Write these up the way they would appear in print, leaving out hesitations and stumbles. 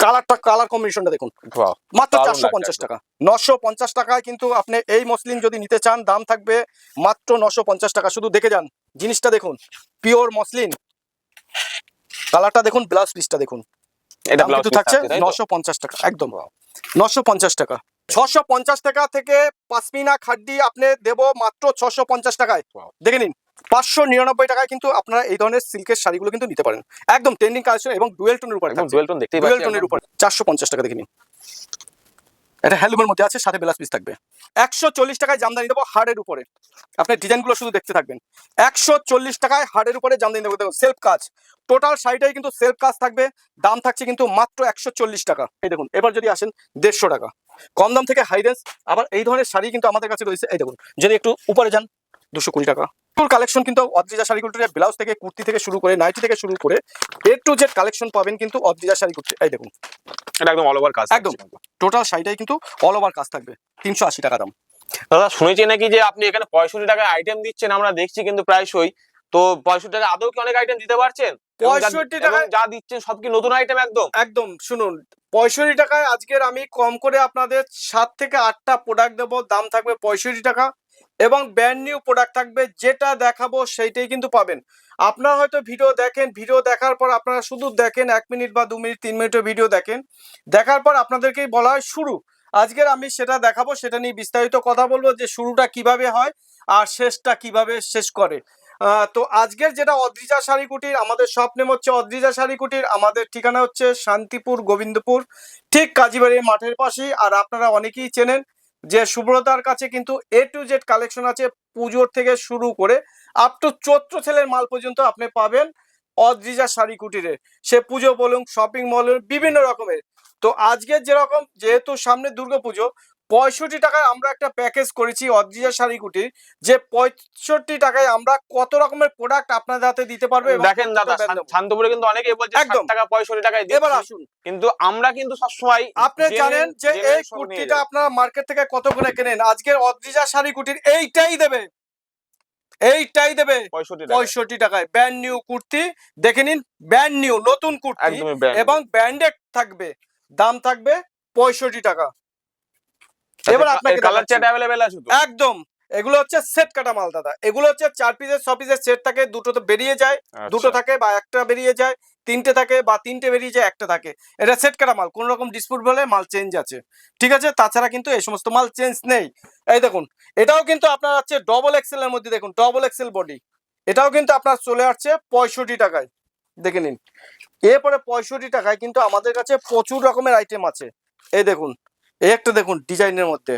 Colour কম্বিনেশনটা দেখুন, মাত্র 450 টাকা। 950 টাকায় কিন্তু আপনি এই মসলিন যদি নিতে চান, দাম থাকবে মাত্র 950 টাকা। শুধু দেখে যান, জিনিসটা দেখুন, পিওর মসলিন। কালারটা দেখুন, ব্লাউজ পিসটা দেখুন। এটা কিন্তু থাকছে 950 টাকা, একদম 950 টাকা। 650 টাকা থেকে পাশমিনা খাড্ডি আপনি দেব মাত্র 650 টাকায়। দেখে নিন, 599 টাকায় কিন্তু আপনারা এই ধরনের সিল্কের শাড়িগুলো কিন্তু নিতে পারেন, একদম ট্রেন্ডিং কালেকশন এবং ডুয়েল টোনের উপর। ডুয়েল টোন দেখতেই পাচ্ছেন, ডুয়েল টোনের উপর 450 টাকা। দেখে নিন, এটা হ্যান্ডলুমের মধ্যে আছে, সাথে ব্লাউজ পিস থাকবে। 140 টাকায় জামদানি দেবো হার্ডের উপরে। আপনি ডিজাইনগুলো শুধু দেখতে থাকবেন। 140 টাকায় হার্ডের উপরে জামদানি দেবো, দেখুন সেলফ কাজ, টোটাল শাড়িটাই কিন্তু সেলফ কাজ থাকবে। দাম থাকছে কিন্তু মাত্র 140 টাকা। এই দেখুন, এবার যদি আসেন 150 টাকা, কম দাম থেকে হাই রেঞ্জ। আবার এই ধরনের শাড়ি কিন্তু আমাদের কাছে রয়েছে। এই দেখুন, যদি একটু উপরে যান, 220 টাকা। কালেকশন কিন্তু অদ্রিজা শাড়িগুলোর ব্লাউজ থেকে, কুর্তি থেকে শুরু করে, নাইটি থেকে শুরু করে A to Z কালেকশন পাবেন কিন্তু অদ্রিজা শাড়ি কুর্তি। এই দেখুন, এটা একদম অল ওভার কাজ, একদম টোটাল শাড়িটাই কিন্তু অল ওভার কাজ থাকবে। 380 টাকা দাম। দাদা শুনেছি নাকি যে আপনি এখানে 65 টাকায় আইটেম দিচ্ছেন, আমরা দেখছি কিন্তু প্রায়শই। তো 65 টাকা আদৌ কি অনেক আইটেম দিতে পারছেন? 65 টাকায় যা দিচ্ছেন সব কি নতুন আইটেম? একদম একদম শুনুন, 65 টাকায় আজকের আমি কম করে আপনাদের 7 থেকে 8টা প্রোডাক্ট দেবো, দাম থাকবে 65 টাকা এবং ব্র্যান্ড নিউ প্রোডাক্ট থাকবে। যেটা দেখাবো সেইটাই কিন্তু পাবেন। আপনারা হয়তো ভিডিও দেখেন, ভিডিও দেখার পর আপনারা শুধু দেখেন 1 মিনিট বা 2 মিনিট 3 মিনিটের ভিডিও দেখেন, দেখার পর আপনাদেরকেই বলা হয় শুরু। আজকের আমি সেটা দেখাবো, সেটা নিয়ে বিস্তারিত কথা বলবো যে শুরুটা কিভাবে হয় আর শেষটা কিভাবে শেষ করে। তো আজকের যেটা অদ্রিজা শাড়ি কুটির, আমাদের শপ নেম হচ্ছে অদ্রিজা শাড়ি কুটির। আমাদের ঠিকানা হচ্ছে শান্তিপুর, গোবিন্দপুর, ঠিক কাজীবাড়ি মাঠের পাশেই। আর আপনারা অনেকেই চেনেন যে সুব্রতার কাছে কিন্তু A to Z কালেকশন আছে, পুজোর থেকে শুরু করে আপ টু চৈত্র সেলের মাল পর্যন্ত আপনি পাবেন অদ্রিজা শাড়ি কুটিরে। সে পুজো বলুন, শপিং মল, বিভিন্ন রকমের। তো আজকের যেরকম, যেহেতু সামনে দুর্গাপুজো, 65 টাকায় আমরা একটা প্যাকেজ করেছি অদ্রিজা শাড়ি কুটির, যে 65 টাকায় আমরা কত রকমের প্রোডাক্ট আপনাদের হাতে দিতে পারবে। দেখেন দাদা, শান্তপুরে কিন্তু অনেকেই বলছে 60 টাকা 65 টাকায় দিচ্ছি। এবার আসুন, কিন্তু আমরা কিন্তু সবসময়, আপনি জানেন যে এই কুর্তিটা আপনারা মার্কেট থেকে কত করে কেনেন, আজকের অদ্রিজা শাড়ি কুটির এইটাই দেবে, এইটাই দেবে 65 টাকায়। ব্র্যান্ড নিউ কুর্তি দেখে নিন, ব্র্যান্ড নিউ নতুন কুর্তি এবং ব্র্যান্ডেড থাকবে, দাম থাকবে 65 টাকা। এবার আপনাকে কালার চার্ট अवेलेबल আছে তো? একদম, এগুলো হচ্ছে সেট কাটা মাল দাদা। এগুলো হচ্ছে 4 পিসের 6 পিসের সেট থাকে, দুটো তো বেরিয়ে যায়, দুটো থাকে বা একটা বেরিয়ে যায়, তিনটে থাকে বা তিনটে বেরিয়ে যায়, একটা থাকে। এটা সেট কাটা মাল, কোন রকম ডিসপুট বলে মাল চেঞ্জ আছে, ঠিক আছে? তাছাড়া কিন্তু এই সমস্ত মাল চেঞ্জ নেই। এই দেখুন, এটাও কিন্তু আপনার হচ্ছে ডবল এক্সেল এর মধ্যে, দেখুন ডবল এক্সেল বডি, এটাও কিন্তু আপনার চলে আসছে 65 টাকায়। দেখে নিন, এরপরে 65 টাকায় কিন্তু আমাদের কাছে প্রচুর রকমের আইটেম আছে। এই দেখুন, এই একটা দেখুন ডিজাইনের মধ্যে,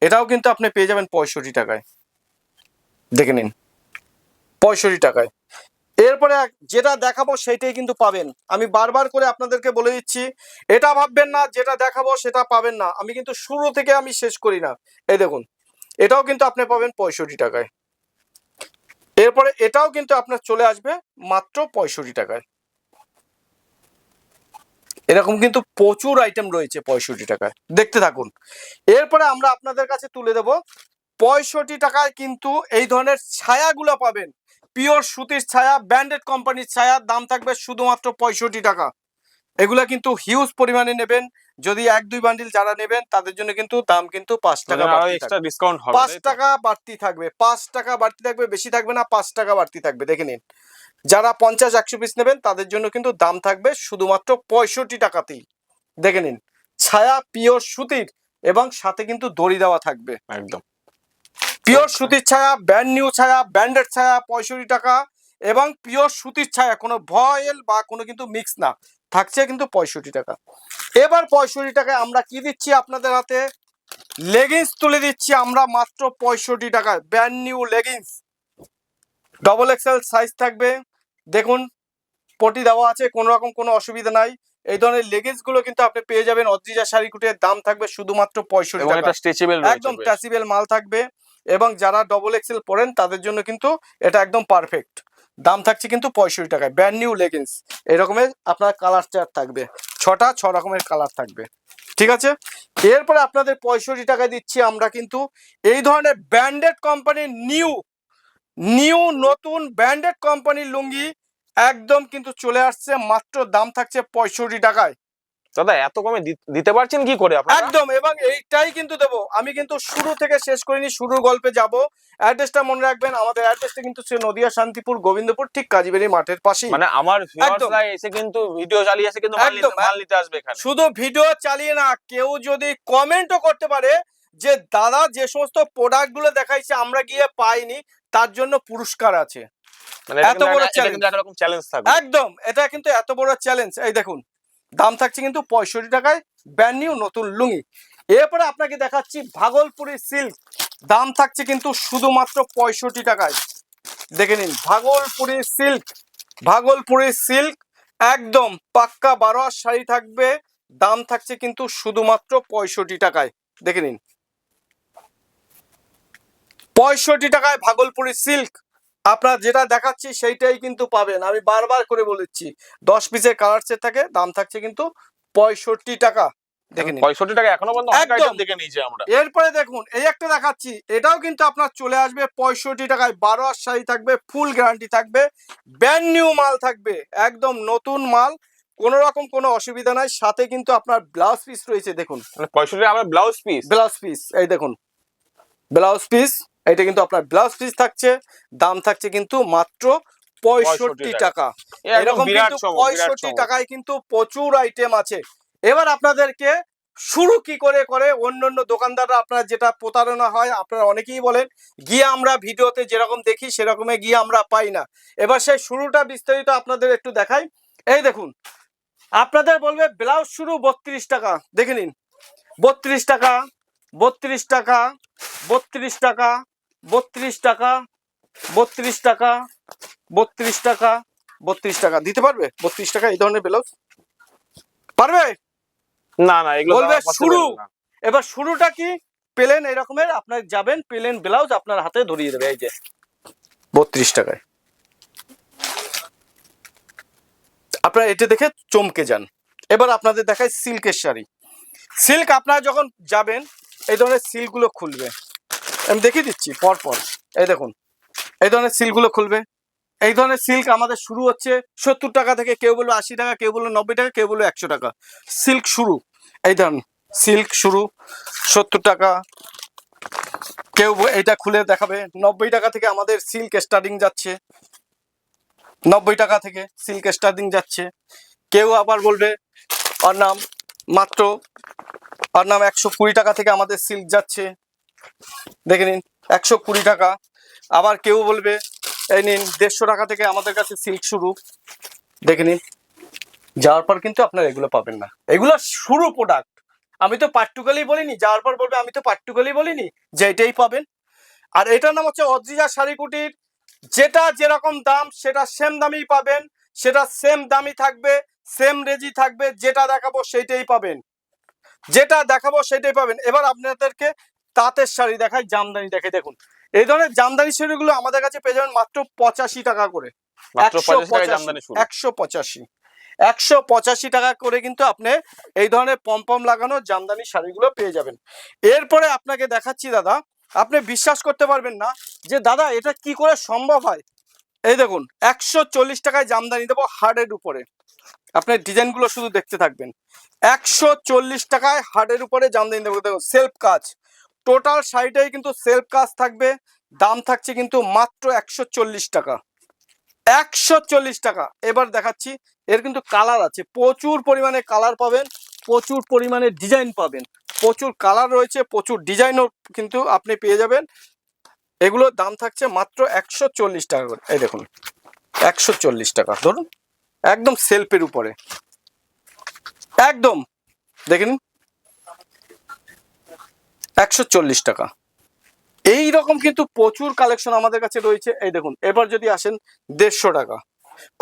এটাও কিন্তু আপনি পেয়ে যাবেন 65 টাকায়। দেখে নিন, 65 টাকায়। এরপরে যেটা দেখাবো সেইটাই কিন্তু পাবেন। আমি বারবার করে আপনাদেরকে বলে দিচ্ছি, এটা ভাববেন না যেটা দেখাবো সেটা পাবেন না। আমি কিন্তু শুরু থেকে আমি শেষ করি না। এই দেখুন, এটাও কিন্তু আপনি পাবেন 65 টাকায়। এরপরে এটাও কিন্তু আপনার চলে আসবে মাত্র 65 টাকায়। এরকম কিন্তু প্রচুর আইটেম রয়েছে 65 টাকায়, দেখতে থাকুন। এরপরে আমরা আপনাদের কাছে তুলে দেব 65 টাকায় কিন্তু এই ধরনের ছায়াগুলো পাবেন, পিওর সুতির ছায়া, ব্র্যান্ডেড কোম্পানির ছায়া, দাম থাকবে শুধুমাত্র 65 টাকা। এগুলা কিন্তু হিউজ পরিমাণে নেবেন, যদি 1-2 বান্ডিল যারা নেবেন তাদের জন্য কিন্তু দাম কিন্তু 5 টাকা এক্সট্রা ডিসকাউন্ট হবে, 5 টাকা বাড়তি থাকবে, 5 টাকা বাড়তি থাকবে, বেশি থাকবে না, 5 টাকা বাড়তি থাকবে। দেখে নিন, যারা 50-100 পিস নেবেন তাদের জন্য কিন্তু দাম থাকবে শুধুমাত্র 65 টাকাতেই। দেখে নিন, ছায়া পিওর সুতির এবং সাথে কিন্তু দড়ি দেওয়া থাকবে, একদম পিওর সুতির ছায়া, ব্র্যান্ড নিউ ছায়া, ব্র্যান্ডেড ছায়া, 65 টাকা এবং পিওর সুতির ছায়া, কোনো ভয়েল বা কোনো কিন্তু মিক্স না, থাকছে কিন্তু 65 টাকা। এবার 65 টাকায় আমরা কি দিচ্ছি আপনাদের হাতে, লেগিংস তুলে দিচ্ছি আমরা মাত্র 65 টাকায়। Brand new leggings, double XL size থাকবে, দেখুন পটি দেওয়া আছে, কোনো রকম কোনো অসুবিধা নাই। এই ধরনের লেগিংস গুলো কিন্তু আপনি পেয়ে যাবেন অদ্রিজা শাড়ি কুটির, দাম থাকবে শুধুমাত্র 65 টাকা। একদম স্ট্রেচেবল মাল থাকবে এবং যারা ডবল এক্সেল পরেন তাদের জন্য কিন্তু এটা একদম পারফেক্ট। দাম থাকছে কিন্তু 65 টাকায়। ব্র্যান্ড নিউ লেগিংস, এরকমের আপনার কালার চার্ট থাকবে, 6 রকমের কালার থাকবে, ঠিক আছে? এরপরে আপনাদের 65 টাকায় দিচ্ছি আমরা কিন্তু এই ধরনের ব্র্যান্ডেড কোম্পানির নিউ নতুন ব্র্যান্ডেড কোম্পানির লুঙ্গি, একদম কিন্তু চলে আসছে, মাত্র দাম থাকছে 65 টাকায়। দাদা এত কমে দিতে পারছেন কি করে আপনারা? একদম, এবং এইটাই কিন্তু দেবো আমি, কিন্তু শুরু থেকে শেষ করিনি, শুরুর গল্পে যাব। অ্যাড্রেসটা মনে রাখবেন, আমাদের অ্যাড্রেসটা কিন্তু সে নদিয়া শান্তিপুর গোবিন্দপুর, ঠিক কাজীবাড়ি মাঠের পাশেই। মানে আমার একদম ভিউয়ার্সরা এসে কিন্তু ভিডিও চালিয়ে এসে কিন্তু একদম মাল নিতে আসবে এখানে। শুধু ভিডিও চালিয়ে না, কেউ যদি কমেন্টও করতে পারে যে দাদা যে সমস্ত প্রোডাক্ট গুলো দেখাইছে আমরা গিয়ে পাইনি, তার জন্য পুরস্কার আছে। মানে এটা এত বড় এটা চ্যালেঞ্জ, কিন্তু একটা রকম চ্যালেঞ্জ থাকবে। একদম এটা কিন্তু এত বড় চ্যালেঞ্জ। এই দেখুন, দাম থাকছে কিন্তু 65 টাকায় ব্র্যান্ড নিউ নতুন লুঙ্গি। এরপরে আপনাকে দেখাচ্ছি ভাগলপুরি সিল্ক, দাম থাকছে কিন্তু শুধুমাত্র 65 টাকায়। দেখে নিন ভাগলপুরি সিল্ক, ভাগলপুরি সিল্ক একদম পাক্কা 12 শাড়ি থাকবে, দাম থাকছে কিন্তু শুধুমাত্র 65 টাকায়। দেখে নিন 65 টাকায় ভাগলপুরি সিল্ক। আপনার যেটা দেখাচ্ছি সেইটাই কিন্তু পাবেন, আমি বারবার করে বলেছি 10 পিসের কালার সেট থাকে, দাম থাকছে কিন্তু 65 টাকা। দেখে নিন 65 টাকা এখনো পর্যন্ত অনেক একদম। আইটেম দেখে নিয়েছি আমরা। এরপরে দেখুন এই একটা দেখাচ্ছি, এটাও কিন্তু আপনার চলে আসবে 65 টাকায়, 12 শাড়ি থাকবে, ফুল গ্যারান্টি থাকবে, ব্র্যান্ড নিউ মাল থাকবে, একদম নতুন মাল, কোনো রকম কোনো অসুবিধা নাই। সাথে কিন্তু আপনার ব্লাউজ পিস রয়েছে, দেখুন মানে 65 টাকা আমার ব্লাউজ পিস। ব্লাউজ পিস, এই দেখুন ব্লাউজ পিস, এটা কিন্তু আপনার ব্লাউজ পিস থাকছে, দাম থাকছে কিন্তু মাত্র 65 টাকা। এরকম কিন্তু 65 টাকায় কিন্তু প্রচুর আইটেম আছে। এবার আপনাদেরকে শুরু কি করে করে অন্যান্য দোকানদাররা, আপনার যেটা প্রতারণা হয়, আপনারা অনেকেই বলেন গিয়ে আমরা ভিডিওতে যেরকম দেখি সেরকমই গিয়ে আমরা পাই না। এবার সেই শুরুটা বিস্তারিত আপনাদের একটু দেখাই। এই দেখুন আপনাদের বলবে ব্লাউজ শুরু 32 টাকা, দেখে নিন 32 টাকা, 32 টাকা, 32 টাকা, 32 টাকা, 32 টাকা, 32 টাকা, 32 টাকা দিতে পারবে? 32 টাকা এই ধরনের ব্লাউজ পারবে? না না এগুলো বলবে দেওয়া possible শুরু। না। এবার শুরুটা কি, প্লেন এরকমের আপনার যাবেন, প্লেন ব্লাউজ আপনার হাতে ধরিয়ে দেবে, এই যে 32 টাকায়। আপনারা এটা দেখে চমকে যান। এবার আপনাদের দেখায় সিল্কের শাড়ি। সিল্ক আপনারা যখন যাবেন এই ধরনের সিল্কগুলো খুলবে, আমি দেখিয়ে দিচ্ছি পরপর। এই দেখুন এই ধরনের সিল্কগুলো খুলবে, এই ধরনের সিল্ক আমাদের শুরু হচ্ছে 70 টাকা থেকে, কেউ বললো 80 টাকা, কেউ বললো 90 টাকা, কেউ বললো 100 টাকা। সিল্ক শুরু, এই ধরুন সিল্ক শুরু 70 টাকা। কেউ এটা খুলে দেখাবে 90 টাকা থেকে আমাদের সিল্ক স্টার্টিং যাচ্ছে, 90 টাকা থেকে সিল্ক স্টার্টিং যাচ্ছে। কেউ আবার বলবে আর নাম মাত্র, আর নাম 120 টাকা থেকে আমাদের সিল্ক যাচ্ছে, দেখে নিন 120 টাকা। আবার কেউ বলবে এই নিন 150 টাকা থেকে আমাদের কাছে সিল্ক শুরু, দেখে নিন। যাওয়ার পর কিন্তু আপনারা এগুলো পাবেন না, এগুলো শুরু প্রোডাক্ট। আমি তো পার্টিকুলারলি বলিনি, যাওয়ার পর বলবে আমি তো পার্টিকুলারলি বলিনি যে এটাই পাবেন। আর এটার নাম হচ্ছে অদ্রিজা শাড়ি কুটির, যেটা যেরকম দাম সেটা সেম দামেই পাবেন, সেটা সেম দামই থাকবে, সেম রেজি থাকবে, যেটা দেখাবো সেটাই পাবেন, যেটা দেখাবো সেটাই পাবেন। এবার আপনাদেরকে তাঁতের শাড়ি দেখাই, জামদানি দেখে। দেখুন এই ধরনের জামদানি শাড়িগুলো আমাদের কাছে পেয়ে যাবেন মাত্র 85 টাকা করে, মাত্র 85 টাকায় জামদানি শুরু। 185 টাকা করে কিন্তু আপনি এই ধরনের পম লাগানো জামদানি শাড়িগুলো পেয়ে যাবেন। এরপরে আপনাকে দেখাচ্ছি দাদা, আপনি বিশ্বাস করতে পারবেন না যে দাদা এটা কি করে সম্ভব হয়। এই দেখুন 140 টাকায় জামদানি দেবো হার্ডের উপরে, আপনি ডিজাইনগুলো শুধু দেখতে থাকবেন। 140 টাকায় হার্ডের উপরে জামদানি দেবো, দেখুন সেলফ কাজ, টোটাল শাড়িটাই কিন্তু সেলফ কাজ থাকবে, দাম থাকছে কিন্তু মাত্র 140 টাকা, 140 টাকা। এবার দেখাচ্ছি, এর কিন্তু কালার আছে, প্রচুর পরিমাণে কালার পাবেন, প্রচুর পরিমাণে ডিজাইন পাবেন, প্রচুর কালার রয়েছে, প্রচুর ডিজাইনও কিন্তু আপনি পেয়ে যাবেন। এগুলোর দাম থাকছে মাত্র 140 টাকা করে। এই দেখুন 140 টাকা, ধরুন একদম সেলফের উপরে, একদম দেখেন 140 টাকা। এই রকম কিন্তু প্রচুর কালেকশন আমাদের কাছে রয়েছে। এই দেখুন এবার যদি আসেন 150 টাকা,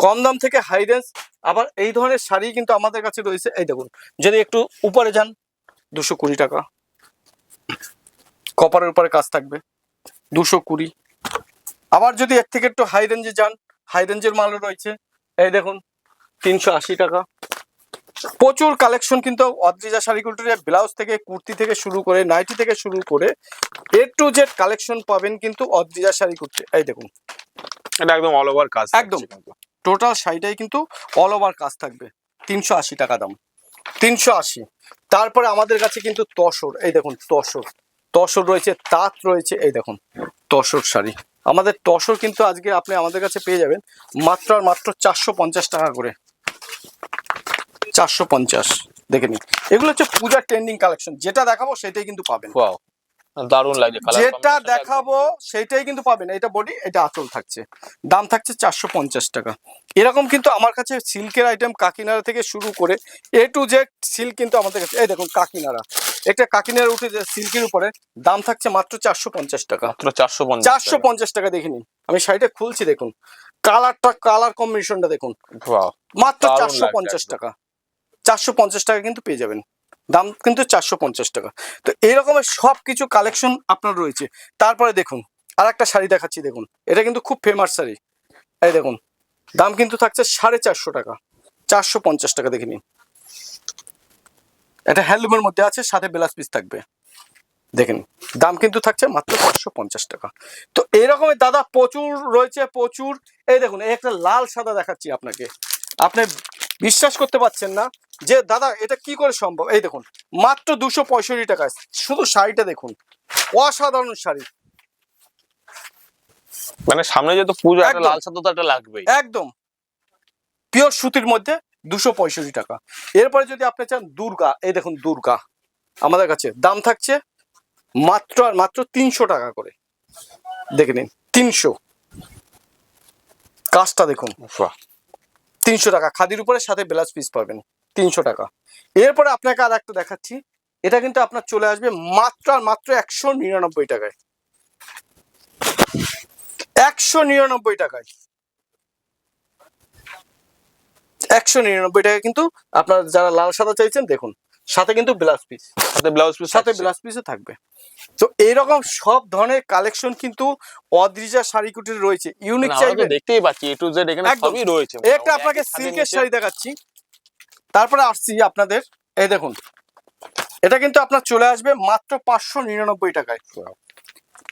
কম দাম থেকে হাই রেঞ্জ, আবার এই ধরনের শাড়ি কিন্তু আমাদের কাছে রয়েছে। এই দেখুন যদি একটু উপরে যান 220 টাকা, কপারের উপরে কাজ থাকবে 220। আবার যদি এর থেকে একটু হাই রেঞ্জে যান, হাই রেঞ্জের মালও রয়েছে, এই দেখুন 380 টাকা। প্রচুর কালেকশন কিন্তু অদ্রিজা শাড়ি কুটিরে, ব্লাউজ থেকে কুর্তি থেকে শুরু করে নাইটি থেকে শুরু করে A to Z কালেকশন পাবেন কিন্তু অদ্রিজা শাড়ি কুটিরে। এই দেখুন এটা একদম অল ওভার কাজ, একদম টোটাল শাড়িটাই কিন্তু অল ওভার কাজ থাকবে, 380 টাকা দাম। 380। তারপরে আমাদের কাছে কিন্তু তসর, এই দেখুন তসর রয়েছে, তাঁত রয়েছে, এই দেখুন তসর শাড়ি। আমাদের তসর কিন্তু আজকে আপনি আমাদের কাছে পেয়ে যাবেন মাত্র আর মাত্র 450 টাকা করে। 450 দেখে নিন। এগুলো হচ্ছে পূজার ট্রেন্ডিং কালেকশন, যেটা দেখাবো সেটাই কিন্তু পাবেন। ওয়াও, দারুণ লাগছে কালার। যেটা দেখাবো সেটাই কিন্তু পাবেন। এটা বডি, এটা আঁচল থাকছে, দাম থাকছে 450 টাকা। এরকম কিন্তু আমার কাছে সিল্কের আইটেম কাকিনাড়া থেকে শুরু করে A to Z সিল্ক কিন্তু আমাদের কাছে। এই দেখুন কাকিনাড়া, একটা কাকিনাড়া উঠে সিল্কের উপরে, দাম থাকছে মাত্র 450 টাকা। মাত্র 450। 450 টাকা দেখে নিন। আমি শাড়িটা খুলছি, দেখুন কালার কম্বিনেশনটা দেখুন, ওয়াও, মাত্র দারুণ 450 লাগছে টাকা। 450 টাকা কিন্তু পেয়ে যাবেন, দাম কিন্তু 450 টাকা। তো এইরকমের সব কিছু কালেকশন আপনার রয়েছে। তারপরে দেখুন আর একটা শাড়ি দেখাচ্ছি, দেখুন এটা কিন্তু খুব ফেমাস শাড়ি। এই দেখুন, দাম কিন্তু থাকছে 450 টাকা। 450 টাকা দেখে নিন। এটা হ্যান্ডলুমের মধ্যে আছে, সাথে ব্লাউজ পিস থাকবে। দেখেন, দাম কিন্তু থাকছে মাত্র 450 টাকা। তো এইরকমের দাদা প্রচুর রয়েছে, প্রচুর। এই দেখুন, এই একটা লাল সাদা দেখাচ্ছি আপনাকে, আপনি বিশ্বাস করতে পারছেন না যে দাদা এটা কি করে সম্ভব। এই দেখুন, মাত্র 265 টাকায়। শুধু শাড়িটা দেখুন, অসাধারণ শাড়ি। মানে সামনে যেহেতু পুজো, একটা একদম। লাল সাদা তো একটা লাগবেই। একদম পিওর সুতির মধ্যে 265 টাকা। এরপরে যদি আপনি চান দুর্গা, এই দেখুন দুর্গা আমাদের কাছে দাম থাকছে মাত্র আর মাত্র 300 টাকা করে। দেখে নিন, 300। কাজটা দেখুন, বাহ, 300 টাকা। খাদির উপরে সাথে ব্লাউজ পিস পাবেন, 300 টাকা। এরপরে আপনাকে আর একটা দেখাচ্ছি, এটা কিন্তু আপনার চলে আসবে মাত্র আর মাত্র 199 টাকায়। 199 টাকায়, 199 টাকায় কিন্তু আপনার যারা লাল সাদা চাইছেন, দেখুন সাথে কিন্তু ব্লাউজ পিস, সাথে ব্লাউজ পিস, সাথে ব্লাউজ পিসও থাকবে। তো এইরকম সব ধরনের কালেকশন কিন্তু অদ্রিজা শাড়ি কুটির রয়েছে। ইউনিক আমরা তো চাইবেন, দেখতেই পাচ্ছি A to Z এখানে একদম। সবই রয়েছে। একটা আপনাকে সিল্কের শাড়ি দেখাচ্ছি, তারপরে আসছি আপনাদের। এই দেখুন, এটা কিন্তু আপনার চলে আসবে মাত্র 599 টাকায়।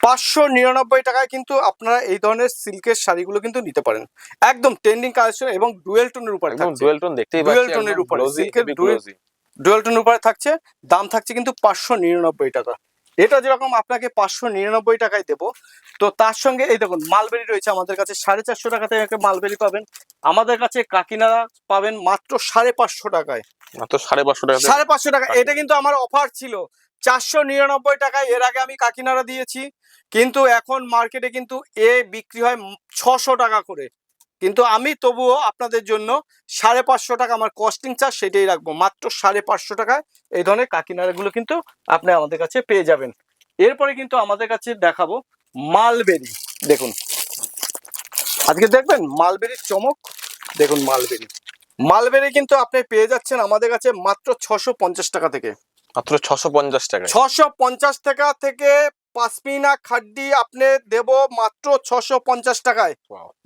599 টাকায় কিন্তু আপনারা এই ধরনের সিল্কের শাড়িগুলো কিন্তু নিতে পারেন। একদম ট্রেন্ডিং কালেকশন এবং ডুয়েল টোনের উপরে একদম থাকছে। ডুয়েল টোন দেখতেই ডুয়েল পাচ্ছি, টোনের একদম উপরে গ্লোজি, সিল্কের হেভি গ্লোজি। ডুয়েল টোনের উপরে থাকছে, দাম থাকছে কিন্তু 599 টাকা। এটা যেরকম আপনাকে 599 টাকায় দেবো, তো তার সঙ্গে এই দেখুন মালবেরি রয়েছে আমাদের কাছে। 450 টাকা থেকে মালবেরি পাবেন আমাদের কাছে। কাকিনাড়া পাবেন মাত্র 550 টাকায়। মাত্র 550 টাকা। 550 টাকা। এটা কিন্তু আমার অফার ছিল 499 টাকায়। এর আগে আমি কাকিনাড়া দিয়েছি, কিন্তু এখন মার্কেটে কিন্তু এ বিক্রি হয় 600 টাকা করে। কিন্তু আমি তবুও আপনাদের জন্য 550 টাকা আমার কস্টিং চার্জ, সেটাই রাখবো। মাত্র 550 টাকায় এই ধরনের কাকিনাড়াগুলো কিন্তু আপনি আমাদের কাছে পেয়ে যাবেন। এরপরে কিন্তু আমাদের কাছে দেখাবো মালবেরি। দেখুন, আজকে দেখবেন মালবেরির চমক। দেখুন মালবেরি কিন্তু আপনি পেয়ে যাচ্ছেন আমাদের কাছে মাত্র 650 টাকা থেকে। মাত্র 650 টাকা। 650 টাকা থেকে পাশমিনা খাড্ডি আপনি দেব মাত্র 650 টাকায়।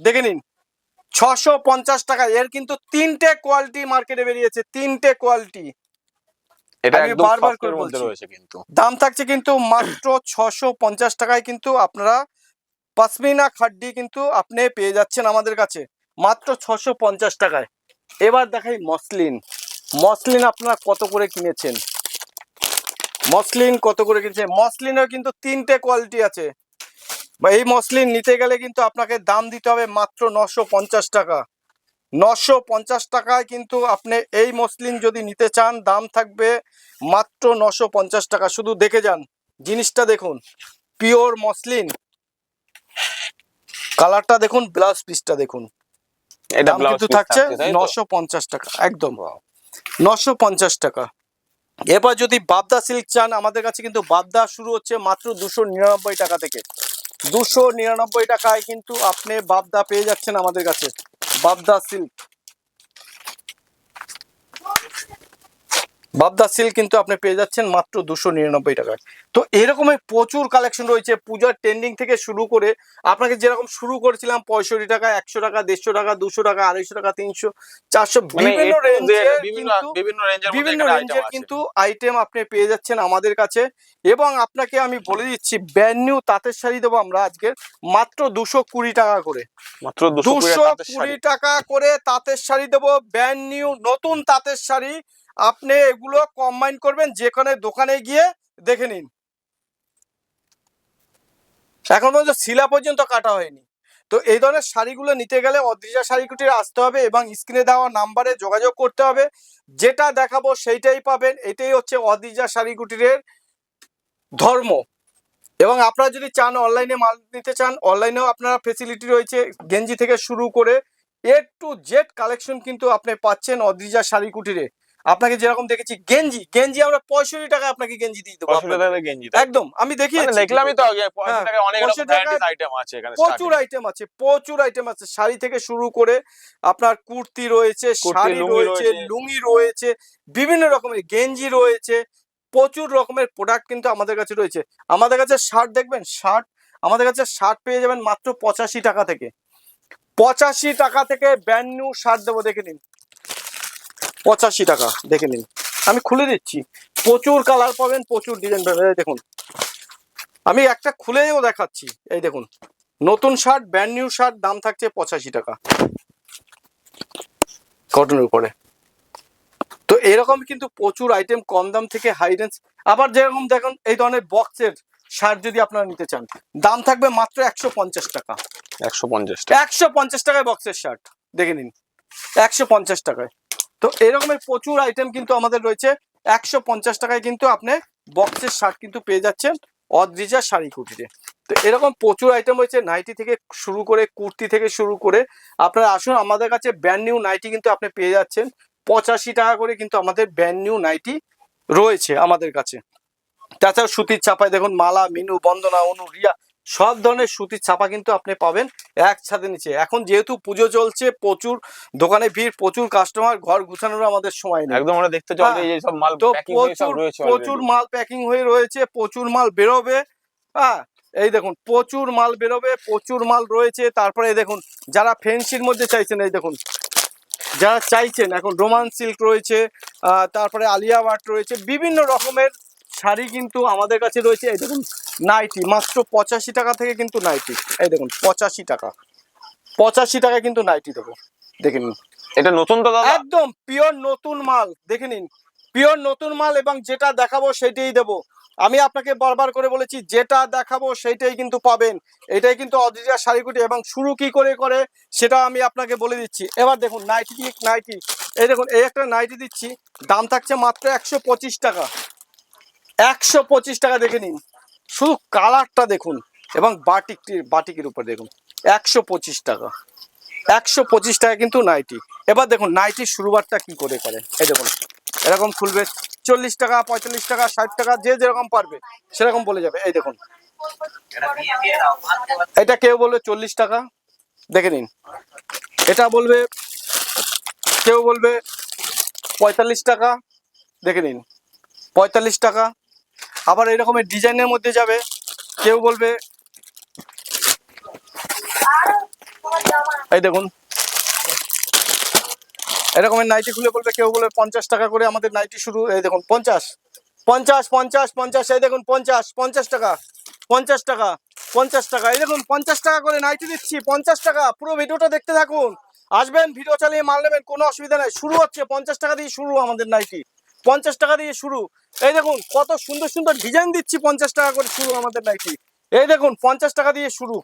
দেখে নিন, 650 টাকা। এর কিন্তু 3টে কোয়ালিটি মার্কেটে বেরিয়েছে, 3টে কোয়ালিটি। এটা আমি একদম বারবার সফটের করে মধ্যে বলছি, রয়েছে কিন্তু। দাম থাকছে কিন্তু মাত্র 650 টাকায় কিন্তু আপনারা পাশমিনা খাড্ডি কিন্তু আপনি পেয়ে যাচ্ছেন আমাদের কাছে মাত্র 650 টাকায়। এবার দেখাই মসলিন। মসলিন আপনারা কত করে কিনেছেন? মসলিন কত করে কিনেছেন? মসলিনের কিন্তু 3টে কোয়ালিটি আছে। বা এই মসলিন নিতে গেলে কিন্তু আপনাকে দাম দিতে হবে মাত্র 950 টাকা। 950 টাকায় কিন্তু আপনি এই মসলিন যদি নিতে চান, দাম থাকবে মাত্র 950 টাকা। শুধু দেখে যান, জিনিসটা দেখুন, পিওর মসলিন। কালারটা দেখুন, ব্লাউজ পিসটা দেখুন। এটা দাম ব্লাউজ কিন্তু পিস থাকছে থাকছে, তাই তো? 950 টাকা, একদম 950 টাকা। এবার যদি বাবদা সিল্ক চান, আমাদের কাছে কিন্তু বাবদা শুরু হচ্ছে মাত্র 299 টাকা থেকে। 299 টাকায় কিন্তু আপনি বাবদা পেয়ে যাচ্ছেন আমাদের কাছে। বাবদা সিল্ক, বাবদা সিল্ক কিন্তু আপনি পেয়ে যাচ্ছেন মাত্র 299 টাকায়। তো এরকমের প্রচুর কালেকশন রয়েছে, পূজার ট্রেন্ডিং থেকে শুরু করে আপনাকে যেরকম শুরু করেছিলাম 65 টাকা, 100 টাকা, 150 টাকা, 200 টাকা, 250 টাকা, 300, 400, বিভিন্ন রেঞ্জের বিভিন্ন রেঞ্জের কিন্তু আইটেম আপনি পেয়ে যাচ্ছেন আমাদের কাছে। এবং আপনাকে আমি বলে দিচ্ছি, ব্র্যান্ড নিউ তাঁতের শাড়ি দেবো আমরা আজকে মাত্র 220 টাকা করে। মাত্র 220 220 টাকা করে তাঁতের শাড়ি দেবো, ব্র্যান্ড নিউ নতুন তাঁতের শাড়ি আপনি এগুলো কম্বাইন করবেন যেখানে দোকানে গিয়ে দেখে নিন। এখন পর্যন্ত শিলা পর্যন্ত কাটা হয়নি। তো এই ধরনের শাড়িগুলো নিতে গেলে অদ্রিজা শাড়ি কুটিরে আসতে হবে এবং স্ক্রিনে দেওয়া নাম্বারে যোগাযোগ করতে হবে। যেটা দেখাবো সেইটাই পাবেন। এটাই হচ্ছে অদ্রিজা শাড়ি কুটিরের ধর্ম। এবং আপনারা যদি চান অনলাইনে মাল নিতে চান, অনলাইনেও আপনারা ফেসিলিটি রয়েছে। গেঞ্জি থেকে শুরু করে A to Z কালেকশন কিন্তু আপনি পাচ্ছেন অদ্রিজা শাড়ি কুটিরে। আপনাকে যেরকম দেখেছি গেঞ্জি গেঞ্জি আমরা 65 টাকায় আপনাকে গেঞ্জি দিয়ে দেবো। 65 টাকায় গেঞ্জি, একদম আমি দেখিয়েছি, দেখলামই তো আগে 65 টাকায় অনেক রকম 65 টাকায় ভ্যারাইটিস আইটেম আছে এখানে, প্রচুর আইটেম আছে, প্রচুর আইটেম আছে। শাড়ি থেকে শুরু করে আপনার কুর্তি রয়েছে, শাড়ি রয়েছে, লুঙ্গি রয়েছে, বিভিন্ন রকমের গেঞ্জি রয়েছে, প্রচুর রকমের প্রোডাক্ট কিন্তু আমাদের কাছে রয়েছে। আমাদের কাছে শার্ট দেখবেন, শার্ট আমাদের কাছে শার্ট পেয়ে যাবেন মাত্র 85 টাকা থেকে। 85 টাকা থেকে ব্র্যান্ড নিউ শার্ট দেবো, দেখে নিন। 85 টাকা, দেখে নিন, আমি খুলে দিচ্ছি। প্রচুর কালার পাবেন, প্রচুর ডিজাইন পাবেন। এই দেখুন, আমি একটা খুলেও দেখাচ্ছি। এই দেখুন, নতুন শার্ট, ব্র্যান্ড নিউ শার্ট, দাম থাকছে 85 টাকা কটনের উপরে। তো এরকম কিন্তু প্রচুর আইটেম কম দাম থেকে হাই রেঞ্জ। আবার যেরকম দেখুন এই ধরনের বক্সের শার্ট যদি আপনারা নিতে চান, দাম থাকবে মাত্র 150 টাকা। 150 টাকায় বক্সের শার্ট, দেখে নিন, 150 টাকায়। তো এরকমের প্রচুর আইটেম কিন্তু আমাদের রয়েছে। 150 টাকায় কিন্তু আপনি বক্সের শার্ট কিন্তু পেয়ে যাচ্ছেন অদ্রিজা শাড়ি কুটিরে। তো এরকম প্রচুর আইটেম রয়েছে, নাইটি থেকে শুরু করে কুর্তি থেকে শুরু করে। আপনারা আসুন, আমাদের কাছে ব্র্যান্ড নিউ নাইটি কিন্তু আপনি পেয়ে যাচ্ছেন 85 টাকা করে। কিন্তু আমাদের ব্র্যান্ড নিউ নাইটি রয়েছে আমাদের কাছে। তাছাড়া সুতির ছাপায় দেখুন, মালা, মিনু, বন্দনা, অনু, রিয়া, সব ধরনের সুতির ছাপা কিন্তু আপনি পাবেন এক ছাদের নিচে। এখন যেহেতু পুজো চলছে, প্রচুর দোকানে ভিড়, প্রচুর কাস্টমার, ঘর গুছানোর আমাদের সময় নেই। একদম আমরা দেখতে চলবে এই সব মাল তো প্যাকিং হয়ে সব রয়েছে, প্রচুর মাল প্যাকিং হয়ে রয়েছে, প্রচুর মাল বেরোবে। হ্যাঁ, এই দেখুন, প্রচুর মাল বেরোবে, প্রচুর মাল রয়েছে। তারপরে এই দেখুন, যারা ফ্যান্সির মধ্যে চাইছেন, এই দেখুন, যারা চাইছেন এখন রোমান সিল্ক রয়েছে, তারপরে আলিয়া ওয়াট রয়েছে, বিভিন্ন রকমের শাড়ি কিন্তু আমাদের কাছে রয়েছে। এই দেখুন, নাইটি মাত্র 85 টাকা থেকে কিন্তু নাইটি। এই দেখুন, 85 টাকা, 85 টাকায় কিন্তু নাইটি দেবো, দেখে নিন। এটা নতুন তো দাদা? একদম পিওর নতুন মাল, দেখে নিন, পিওর নতুন মাল। এবং যেটা দেখাবো সেটাই দেবো। আমি আপনাকে বারবার করে বলেছি, যেটা দেখাবো সেইটাই কিন্তু পাবেন। এটাই কিন্তু অদ্রিজা শাড়ি কুটি। এবং শুরু কি করে করে সেটা আমি আপনাকে বলে দিচ্ছি। এবার দেখুন, নাইটি, নাইটি, এই দেখুন, এই একটা নাইটি দিচ্ছি, দাম থাকছে মাত্র 125 টাকা। 125 টাকা, দেখে নিন, শুধু কালারটা দেখুন। এবং বাটিকের উপর দেখুন, 125 টাকা, 125 টাকা কিন্তু নাইটি। এবার দেখুন নাইটির শুরুবারটা কি করে করে। এই দেখুন, এরকম খুলবে 40 টাকা, 45 টাকা, 60 টাকা, যে যেরকম পারবে সেরকম বলে যাবে। এই দেখুন, এটা কেউ বলবে 40 টাকা, দেখে নিন। এটা বলবে, কেউ বলবে 45 টাকা, দেখে নিন, 45 টাকা। আবার এরকমের ডিজাইনের মধ্যে যাবে, কেউ বলবে, এই দেখুন, এরকমের নাইটি খুলে বলবে, কেউ বলবে 50 টাকা করে আমাদের নাইটি শুরু। এই দেখুন, 50, 50, 50, 50, এই দেখুন 50, 50 টাকা, 50 টাকা, 50 টাকা। এই দেখুন 50 টাকা করে নাইটি দিচ্ছি, 50 টাকা। পুরো ভিডিওটা দেখতে থাকুন, আসবেন, ভিডিও চালিয়ে মাল নেবেন, কোনো অসুবিধা নেই। শুরু হচ্ছে 50 টাকা দিয়ে শুরু আমাদের নাইটি, 50 টাকা দিয়ে শুরু। এই দেখুন কত সুন্দর সুন্দর ডিজাইন দিচ্ছি, 50 টাকা করে শুরু আমাদের নাইটি। এই দেখুন 50 টাকা দিয়ে শুরু,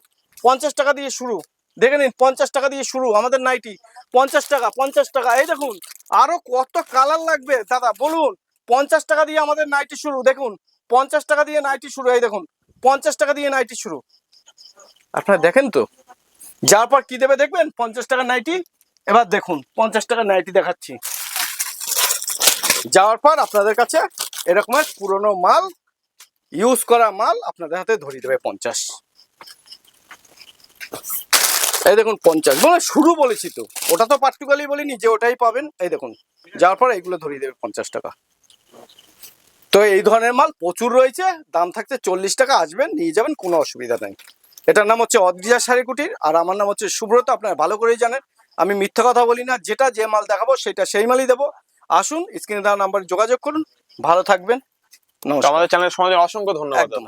50 টাকা দিয়ে শুরু, দেখে নিন, 50 টাকা দিয়ে শুরু আমাদের নাইটি, 50 টাকা, 50 টাকা। এই দেখুন, আরো কত কালার লাগবে দাদা বলুন। 50 টাকা দিয়ে আমাদের নাইটি শুরু, দেখুন, 50 টাকা দিয়ে নাইটি শুরু। এই দেখুন, 50 টাকা দিয়ে নাইটি শুরু। আপনারা দেখেন তো, যার পর কি দেবে দেখবেন, 50 টাকা নাইটি। এবার দেখুন 50 টাকা নাইটি দেখাচ্ছি, যাওয়ার পর আপনাদের কাছে এরকমের পুরনো মাল, ইউজ করা মাল আপনাদের হাতে ধরিয়ে দেবে 50। এই দেখুন 50, মানে শুরু বলেছি তো, ওটা তো পার্টিকুলারলি বলিনি যে ওটাই পাবেন। এই দেখুন, যাওয়ার পর এগুলো ধরিয়ে দেবে 50 টাকা। তো এই ধরনের মাল প্রচুর রয়েছে, দাম থাকছে 40 টাকা। আসবেন, নিয়ে যাবেন, কোনো অসুবিধা নেই। এটার নাম হচ্ছে অদ্রিজা শাড়ি কুটির, আর আমার নাম হচ্ছে সুব্রত। আপনারা ভালো করেই জানেন আমি মিথ্যা কথা বলি না, যেটা যে মাল দেখাবো সেটা সেই মালই দেবো। আসুন, স্ক্রিনে দেওয়া নাম্বারে যোগাযোগ করুন। ভালো থাকবেন, নমস্কার। আমাদের চ্যানেলের সমাজে অসংখ্য ধন্যবাদ। একদম।